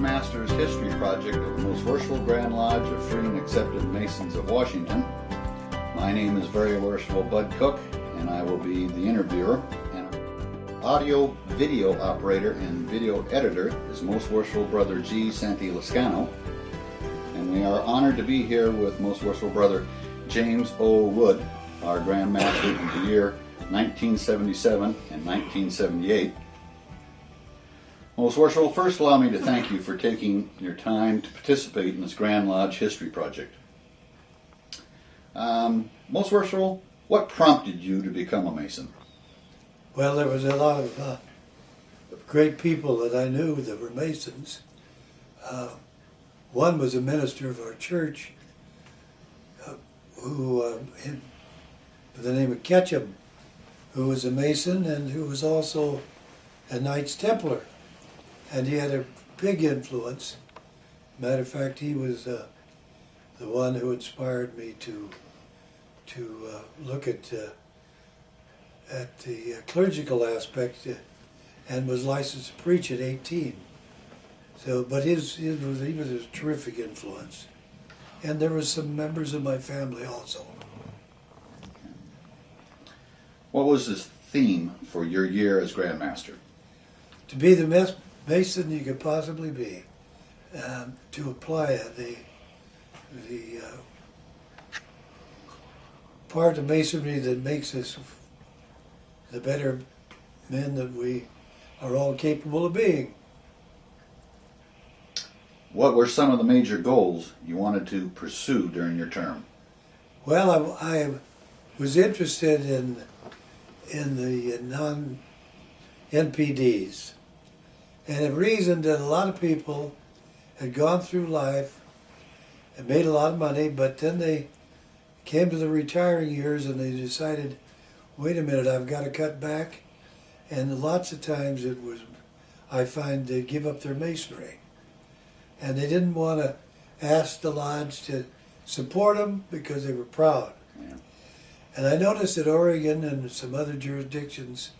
Grand Master's History Project of the Most Worshipful Grand Lodge of Free and Accepted Masons of Washington. My name is Very Worshipful Bud Cook, and I will be the interviewer. And audio video operator and video editor is Most Worshipful Brother G. Santilascano. And we are honored to be here with Most Worshipful Brother James O. Wood, our Grand Master in the year 1977 and 1978. Most Worshipful, first allow me to thank you for taking your time to participate in this Grand Lodge History Project. Most Worshipful, what prompted you to become a Mason? Well, there was a lot of great people that I knew that were Masons. One was a minister of our church who, by the name of Ketchum, who was a Mason and who was also a Knights Templar. And he had a big influence. Matter of fact, he was the one who inspired me to look at the clerical aspect, and was licensed to preach at 18. So, but he was a terrific influence. And there were some members of my family also. What was the theme for your year as Grand Master? To be the best Mason you could possibly be, to apply the part of Masonry that makes us the better men that we are all capable of being. What were some of the major goals you wanted to pursue during your term? Well, I was interested in the non-NPDs. And a reason that a lot of people had gone through life and made a lot of money, but then they came to the retiring years and they decided, wait a minute, I've got to cut back. And lots of times I find they give up their Masonry. And they didn't want to ask the lodge to support them because they were proud. Yeah. And I noticed that Oregon and some other jurisdictions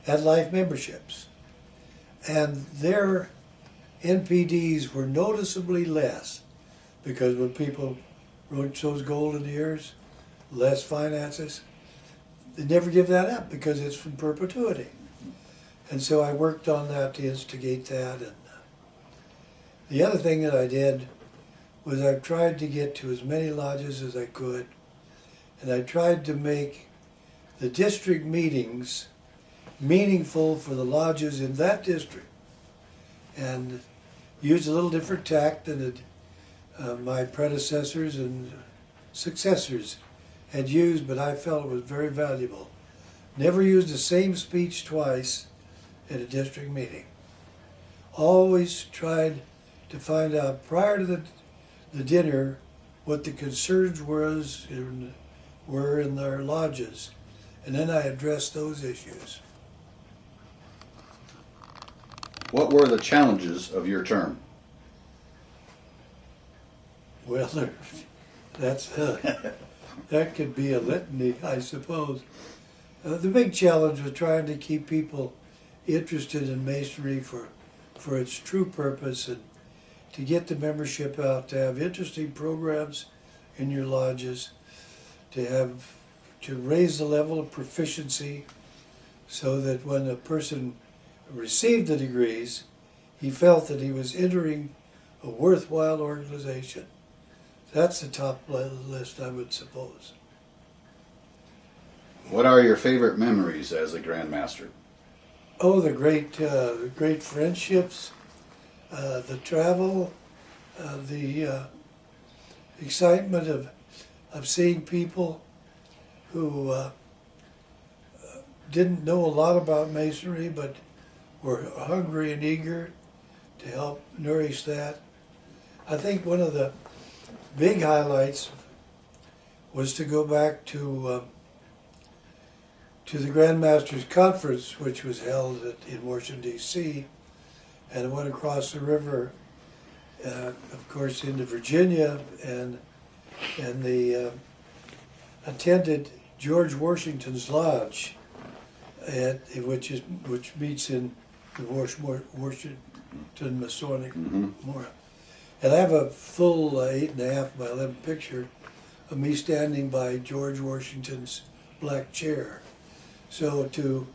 had life memberships. And their NPDs were noticeably less because when people wrote those golden years, less finances, they never give that up because it's from perpetuity. And so I worked on that to instigate that. And the other thing that I did was I tried to get to as many lodges as I could, and I tried to make the district meetings meaningful for the lodges in that district, and used a little different tact than my predecessors and successors had used, but I felt it was very valuable. Never used the same speech twice at a district meeting. Always tried to find out prior to the dinner what the concerns were in their lodges, and then I addressed those issues. What were the challenges of your term? Well, that could be a litany, I suppose. The big challenge was trying to keep people interested in Masonry for its true purpose, and to get the membership out, to have interesting programs in your lodges, to raise the level of proficiency so that when a person received the degrees, he felt that he was entering a worthwhile organization. That's the top list, I would suppose. What are your favorite memories as a Grand Master? Oh, the great friendships, the travel, the excitement of seeing people who didn't know a lot about Masonry, but were hungry and eager to help nourish that. I think one of the big highlights was to go back to the Grand Masters Conference, which was held in Washington, D.C., and I went across the river, of course, into Virginia, and attended George Washington's Lodge, which meets in the to the Masonic Mm-hmm. more. And I have a full 8.5 by 11 picture of me standing by George Washington's black chair. So to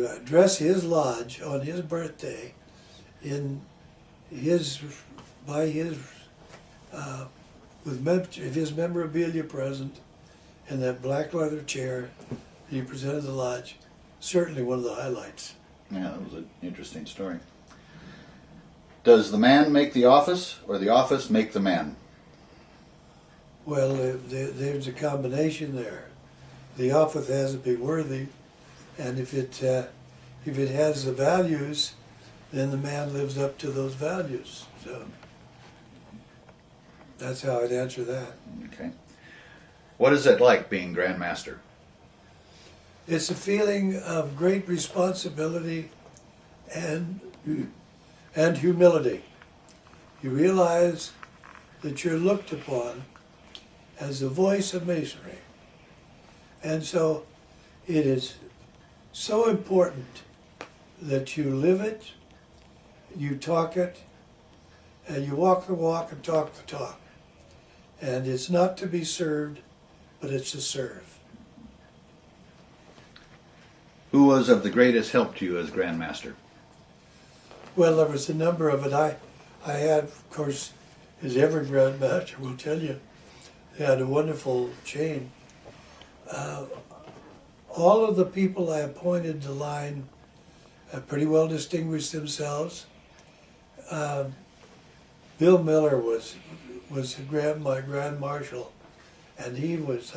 address his lodge on his birthday, in his by his with his memorabilia present, in that black leather chair, he presented the lodge. Certainly one of the highlights. Yeah, that was an interesting story. Does the man make the office, or the office make the man? Well, there's a combination there. The office has to be worthy, and if it has the values, then the man lives up to those values. So that's how I'd answer that. Okay. What is it like being Grand Master? It's a feeling of great responsibility and humility. You realize that you're looked upon as the voice of Masonry. And so it is so important that you live it, you talk it, and you walk the walk and talk the talk. And it's not to be served, but it's to serve. Who was of the greatest help to you as Grand Master? Well, there was a number of it. I had, of course, as every Grand Master will tell you, they had a wonderful chain. All of the people I appointed to line pretty well distinguished themselves. Bill Miller was my Grand Marshal, and he was,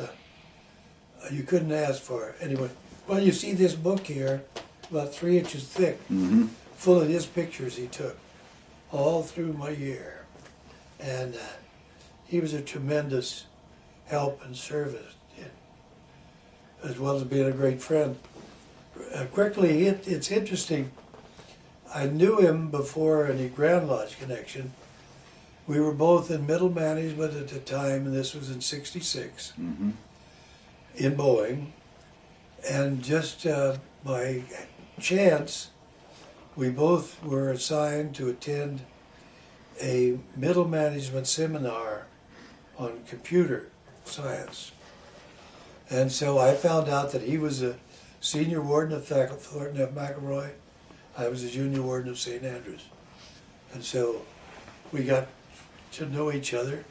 you couldn't ask for it. Anyway, well, you see this book here, about 3 inches thick, Mm-hmm. full of his pictures he took all through my year. And he was a tremendous help and service, as well as being a great friend. Quickly, it's interesting. I knew him before any Grand Lodge connection. We were both in middle management at the time, and this was in '66, Mm-hmm. in Boeing. And just by chance, we both were assigned to attend a middle management seminar on computer science. And so I found out that he was a senior warden of Thornton F. McElroy. I was a junior warden of St. Andrews. And so we got to know each other.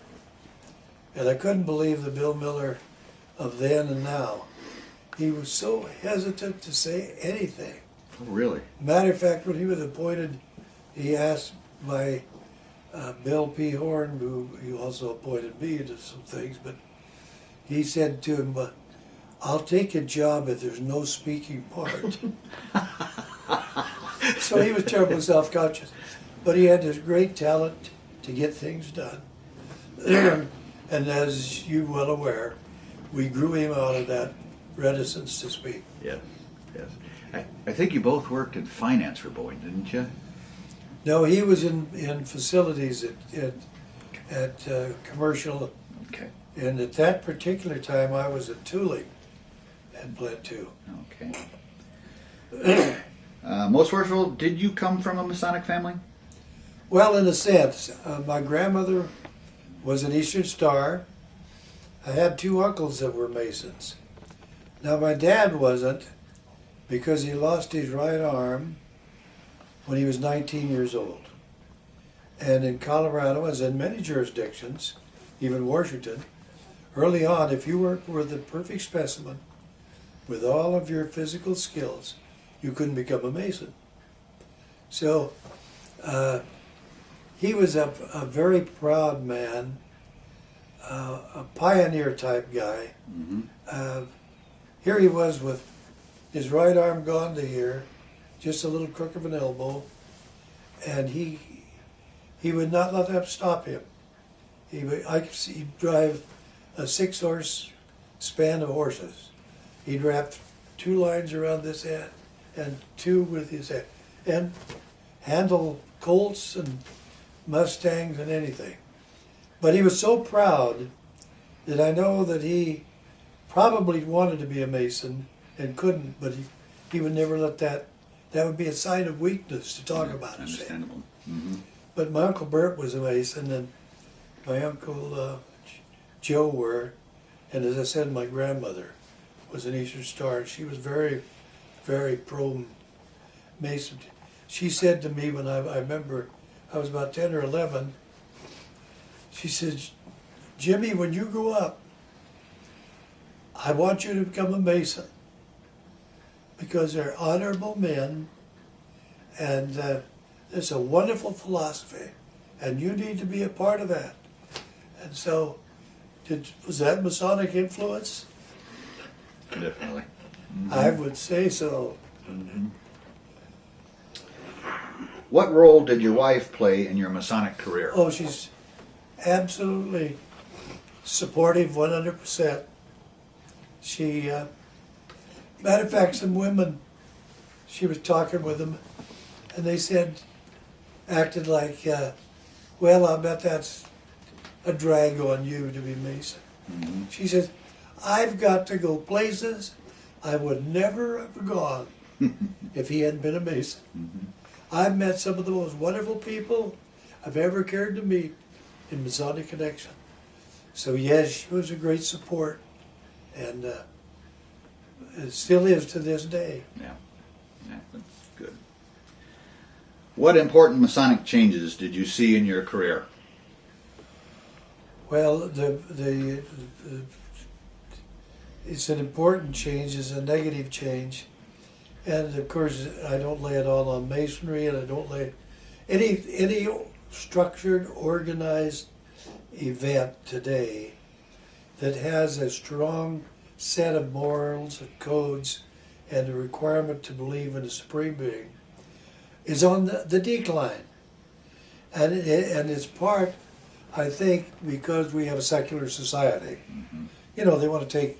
And I couldn't believe the Bill Miller of then and now. He was so hesitant to say anything. Oh, really? Matter of fact, when he was appointed, he asked my Bill P. Horn, who he also appointed me to some things, but he said to him, "I'll take a job if there's no speaking part." So he was terribly self-conscious, but he had this great talent to get things done. And as you're well aware, we grew him out of that reticence to speak. Yes, yes. I think you both worked in finance for Boeing, didn't you? No, he was in facilities at commercial, Okay. and at that particular time I was at tooling at Plant 2. Okay. Most worshipful, did you come from a Masonic family? Well, in a sense, my grandmother was an Eastern Star. I had 2 uncles that were Masons. Now my dad wasn't, because he lost his right arm when he was 19 years old. And in Colorado, as in many jurisdictions, even Washington, early on, if you were the perfect specimen with all of your physical skills, you couldn't become a Mason. So he was a very proud man, a pioneer type guy. Mm-hmm. Here he was with his right arm gone to here, just a little crook of an elbow, and he would not let that stop him. I could see he'd drive a 6-horse span of horses. He'd wrap 2 lines around this end and 2 with his head, and handle Colts and Mustangs and anything. But he was so proud that I know that he probably wanted to be a Mason and couldn't, but he would never let that that would be a sign of weakness to talk about it. Understandable. But my Uncle Bert was a Mason, and my Uncle Joe were, and as I said, my grandmother was an Eastern Star. She was very, very pro-Mason. She said to me when I remember I was about 10 or 11, she said, Jimmy, when you grow up, I want you to become a Mason because they're honorable men and it's a wonderful philosophy and you need to be a part of that. And so, was that Masonic influence? Definitely. I would say so. What role did your wife play in your Masonic career? Oh, she's absolutely supportive, 100%. She, matter of fact, some women, she was talking with them, and they said, acted like, well, I bet that's a drag on you to be Mason. She says, I've got to go places I would never have gone if he hadn't been a Mason. I've met some of the most wonderful people I've ever cared to meet in Masonic Connection. So yes, she was a great support, and it still is to this day. Yeah, that's good. What important Masonic changes did you see in your career? Well, it's an important change, it's a negative change. And of course, I don't lay it all on Masonry, and I don't lay any structured, organized event today that has a strong set of morals and codes and a requirement to believe in a supreme being is on the decline. And it's part, I think, because we have a secular society. You know, they want to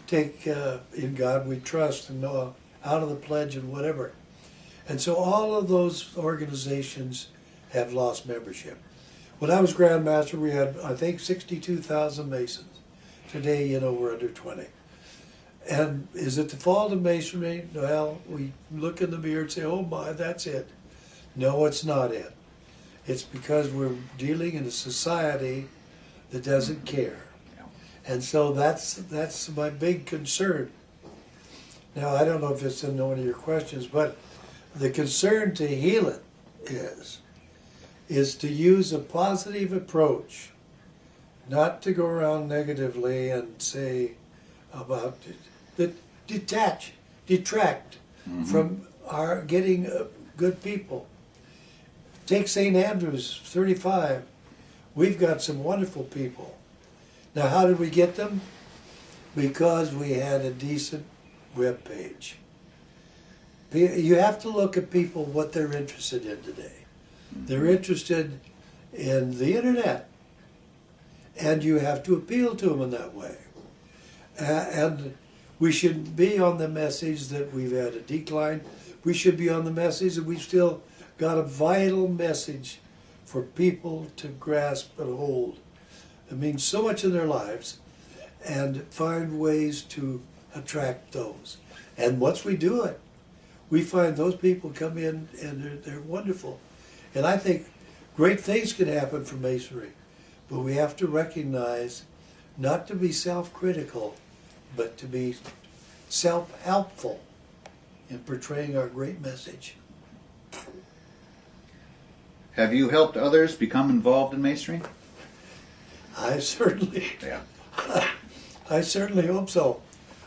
take in God we trust and out of the pledge and whatever. And so all of those organizations have lost membership. When I was Grand Master, we had, I think, 62,000 Masons. Today, you know, we're under 20. And is it the fault of Masonry? Well, we look in the mirror and say, oh my, that's it. No, it's not it. It's because we're dealing in a society that doesn't care. And so that's my big concern. Now, I don't know if it's in one of your questions, but the concern to heal it is to use a positive approach, not to go around negatively and say about it, that detract from our getting good people. Take St. Andrews, 35. We've got some wonderful people. Now, how did we get them? Because we had a decent web page. You have to look at people, what they're interested in today. They're interested in the internet, and you have to appeal to them in that way. And we should be on the message that we've had a decline. We should be on the message that we've still got a vital message for people to grasp and hold. It means so much in their lives, and find ways to attract those. And once we do it, we find those people come in and they're wonderful. And I think great things can happen from Masonry, but we have to recognize not to be self-critical, but to be self-helpful in portraying our great message. Have you helped others become involved in Masonry? I certainly, Yeah. I certainly hope so.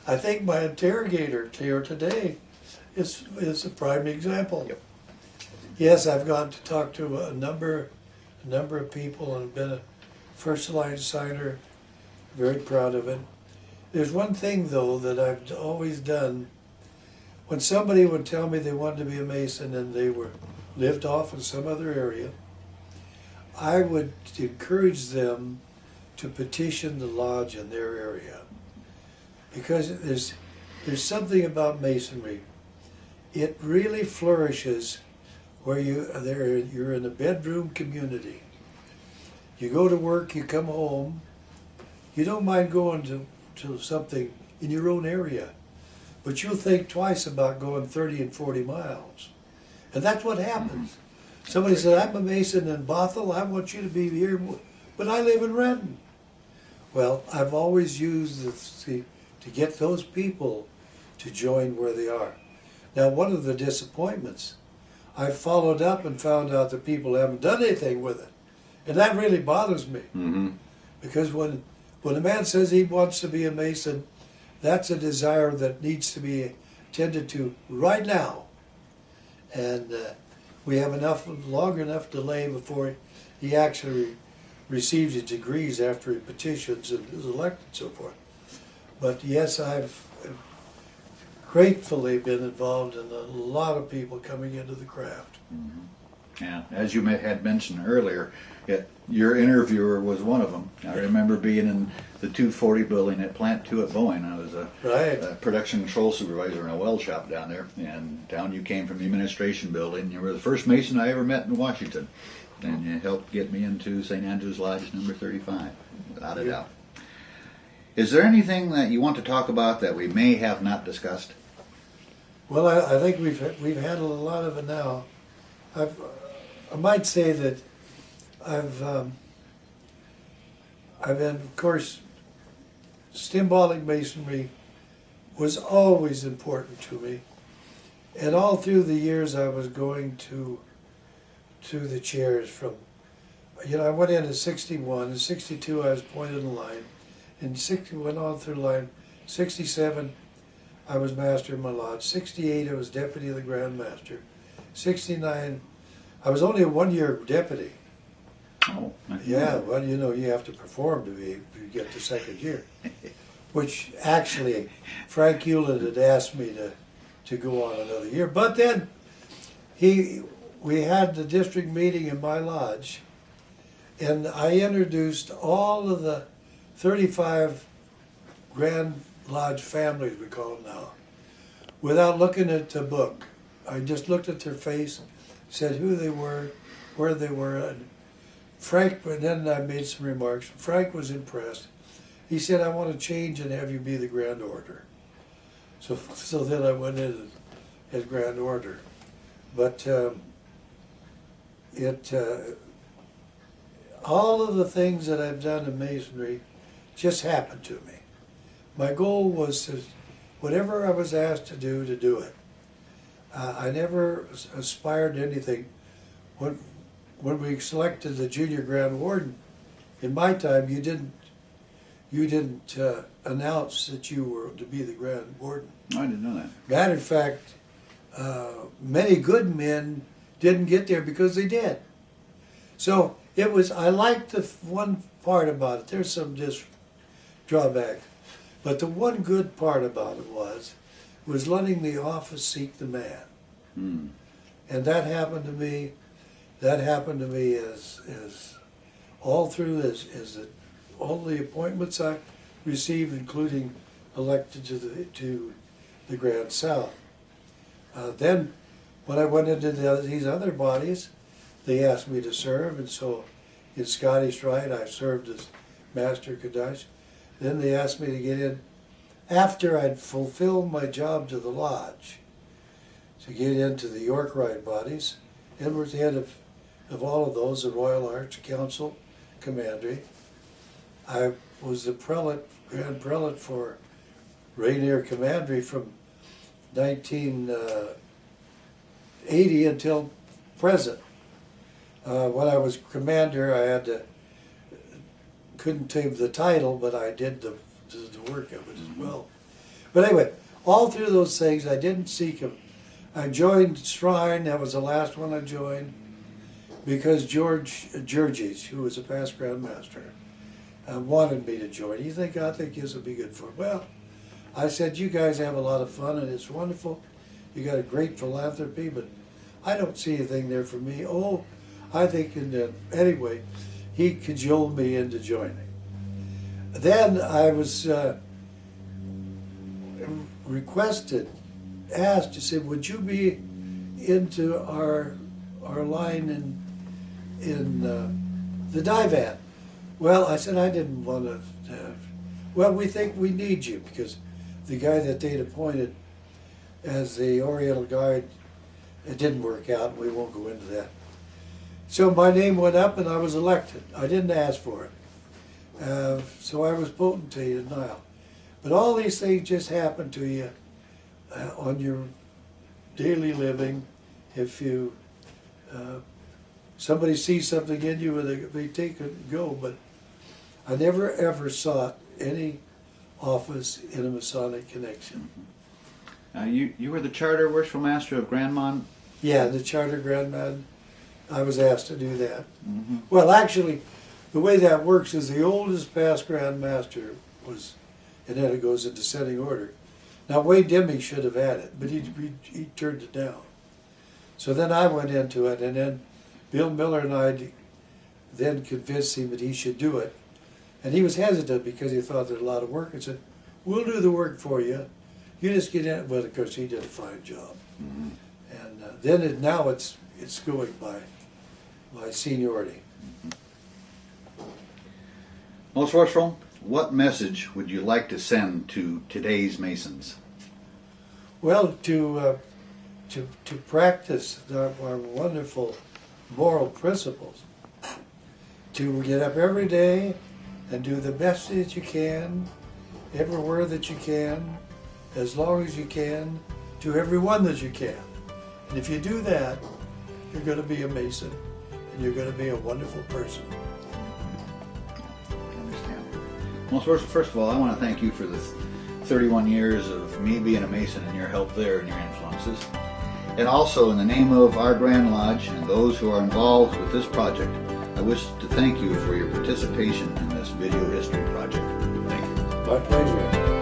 I think my interrogator here today is a prime example. Yep. Yes, I've gone to talk to a number of people and been a first line signer. Very proud of it. There's one thing though that I've always done. When somebody would tell me they wanted to be a Mason and they lived off in some other area, I would encourage them to petition the lodge in their area, because there's something about Masonry. It really flourishes where you're in a bedroom community. You go to work, you come home, you don't mind going to something in your own area, but you'll think twice about going 30 and 40 miles. And that's what happens. Somebody said, I'm a Mason in Bothell, I want you to be here, but I live in Renton. Well, I've always used this to get those people to join where they are. Now, one of the disappointments, I followed up and found out that people haven't done anything with it. And that really bothers me. Because when a man says he wants to be a Mason, that's a desire that needs to be tended to right now. And we have long enough delay before he actually receives his degrees after he petitions and is elected and so forth. But yes, I've gratefully been involved in a lot of people coming into the craft. Yeah, as you had mentioned earlier, your interviewer was one of them. I remember being in the 240 building at Plant 2 at Boeing. I was a production control supervisor in a weld shop down there, and down you came from the administration building. You were the first Mason I ever met in Washington, and you helped get me into St. Andrew's Lodge number 35, without a doubt. Is there anything that you want to talk about that we may have not discussed? Well, I think we've handled a lot of it now. I might say that I've been, of course, symbolic Masonry was always important to me, and all through the years I was going to the chairs from, I went in at 61, in 62 I was appointed in line, in 60 went on through line, 67 I was master of my lodge, 68 I was deputy of the Grand Master, 69 I was only a 1-year deputy. Oh, yeah, well, you have to perform to get the second year. Which actually, Frank Hewlett had asked me to go on another year. But then we had the district meeting in my lodge, and I introduced all of the 35 Grand Lodge families, we call them now, without looking at the book. I just looked at their face, said who they were, where they were, and Frank, and then I made some remarks. Frank was impressed. He said, I want to change and have you be the Grand Order. So then I went in as Grand Order. But all of the things that I've done in Masonry just happened to me. My goal was to, whatever I was asked to do it. I never aspired to anything. When we selected the junior Grand Warden, in my time, you didn't announce that you were to be the Grand Warden. I didn't know that. Matter of fact, many good men didn't get there because they did. So it was. I liked the one part about it. There's some drawbacks, but the one good part about it was letting the office seek the man, and that happened to me. That happened to me as all through all the appointments I received, including elected to the Grand South. Then, when I went into these other bodies, they asked me to serve, and so in Scottish Rite I served as Master Kadash. Then they asked me to get in after I'd fulfilled my job to the lodge, to get into the York Rite bodies, and was the head of all of those, the Royal Arch Council Commandery. I was the prelate, Grand Prelate for Rainier Commandery from 1980 until present. When I was commander, I couldn't take the title, but I did the work of it as well. But anyway, all through those things, I didn't seek them. I joined Shrine, that was the last one I joined, because Georges, who was a past Grand Master, wanted me to join. I think this would be good for it. Well, I said, you guys have a lot of fun and it's wonderful. You got a great philanthropy, but I don't see anything there for me. Oh, I think, anyway, he cajoled me into joining. Then I was asked, he said, would you be into our line in the divan? Well, I said I didn't want to. Well, we think we need you because the guy that they'd appointed as the Oriental Guard. It didn't work out, and we won't go into that. So my name went up and I was elected. I didn't ask for it. So I was potentate in Nile. But all these things just happen to you on your daily living. If you somebody sees something in you and they take it and go, but I never ever sought any office in a Masonic connection. You were the Charter Worshipful Master of Grandmont? Yeah, the Charter Grandman. I was asked to do that. Mm-hmm. Well, actually, the way that works is the oldest past Grand Master was, and then it goes in descending order. Now, Wade Demme should have had it, but he turned it down. So then I went into it, and then Bill Miller and I then convinced him that he should do it. And he was hesitant because he thought there's a lot of work. I said, we'll do the work for you. You just get in. Well, of course, he did a fine job. Mm-hmm. And then now it's going by seniority. Most Worshipful, what message would you like to send to today's Masons? Well, to practice our wonderful moral principles, to get up every day and do the best that you can, everywhere that you can, as long as you can, to everyone that you can. And if you do that, you're going to be a Mason, and you're going to be a wonderful person. I understand. Most Worshipful, first of all, I want to thank you for the 31 years of me being a Mason and your help there and your influences. And also, in the name of our Grand Lodge and those who are involved with this project, I wish to thank you for your participation in this video history project. Thank you. My pleasure.